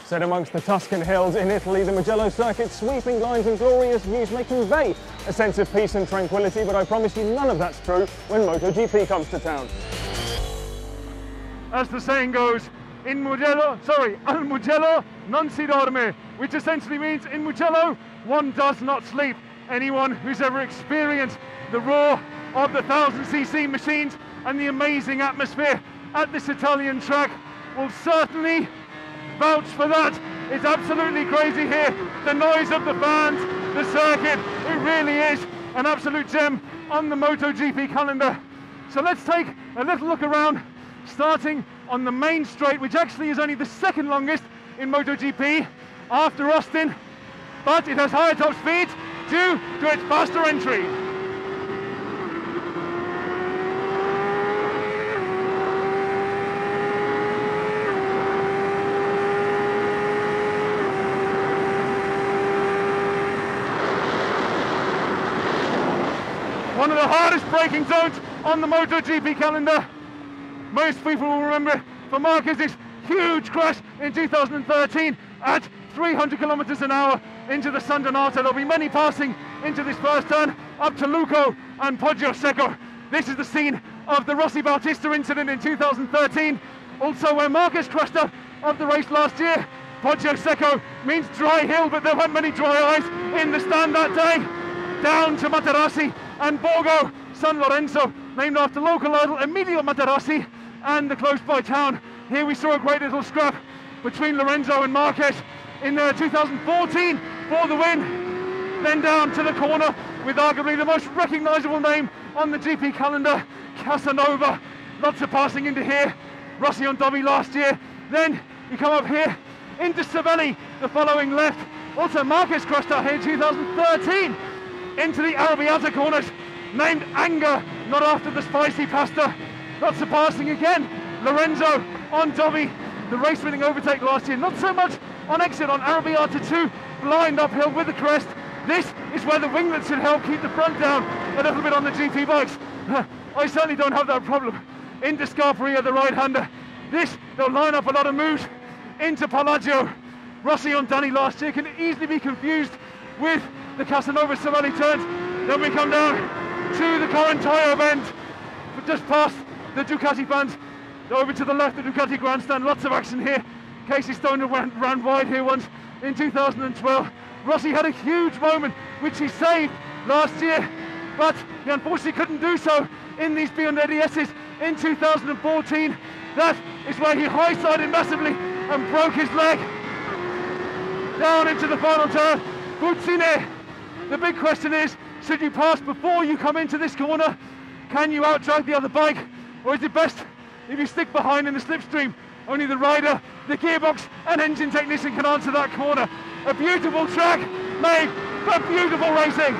Set amongst the Tuscan hills in Italy, the Mugello circuit's sweeping lines and glorious views may convey a sense of peace and tranquility, but I promise you none of that's true when MotoGP comes to town. As the saying goes, al Mugello non si dorme, which essentially means in Mugello, one does not sleep. Anyone who's ever experienced the roar of the 1000cc machines and the amazing atmosphere at this Italian track will certainly vouch for that. It's absolutely crazy here. The noise of the fans, the circuit, it really is an absolute gem on the MotoGP calendar. So let's take a little look around, starting on the main straight, which actually is only the second longest in MotoGP after Austin, but it has higher top speed due to its faster entry. One of the hardest braking zones on the MotoGP calendar. Most people will remember for Marquez's huge crash in 2013 at 300 kilometers an hour into the San Donato. There'll be many passing into this first turn up to Luco and Poggio Secco. This is the scene of the Rossi Bautista incident in 2013. Also where Marquez crashed out of the race last year. Poggio Secco means dry hill, but there weren't many dry eyes in the stand that day. Down to Materassi and Borgo San Lorenzo, named after local idol Emilio Materassi and the close by town. Here we saw a great little scrap between Lorenzo and Marquez in 2014 for the win. Then down to the corner with arguably the most recognisable name on the GP calendar, Casanova. Lots of passing into here. Rossi on Dobby last year. Then you come up here into Savelli, the following left. Also Marquez crashed out here in 2013 into the Arrabbiata corners, named Anger, not after the spicy pasta. Lots of passing again. Lorenzo on Dobby, the race-winning overtake last year. Not so much on exit on Arrabbiata 2, blind uphill with the crest. This is where the winglets should help keep the front down a little bit on the GP bikes. I certainly don't have that problem. Into Scarperia, the right-hander. This, they'll line up a lot of moves into Palagio. Rossi on Danny last year can easily be confused with the Casanova Savelli turns. Then we come down to the Corantayo bend, just past the Ducati fans. Over to the left, the Ducati grandstand. Lots of action here. Casey Stoner ran wide here once in 2012. Rossi had a huge moment which he saved last year, but he unfortunately couldn't do so in these Biondelli in 2014. That is where he high-sided massively and broke his leg. Down into the final turn, Buzzine. The big question is, should you pass before you come into this corner? Can you outdrive the other bike? Or is it best if you stick behind in the slipstream? Only the rider, the gearbox and engine technician can answer that corner. A beautiful track made for beautiful racing.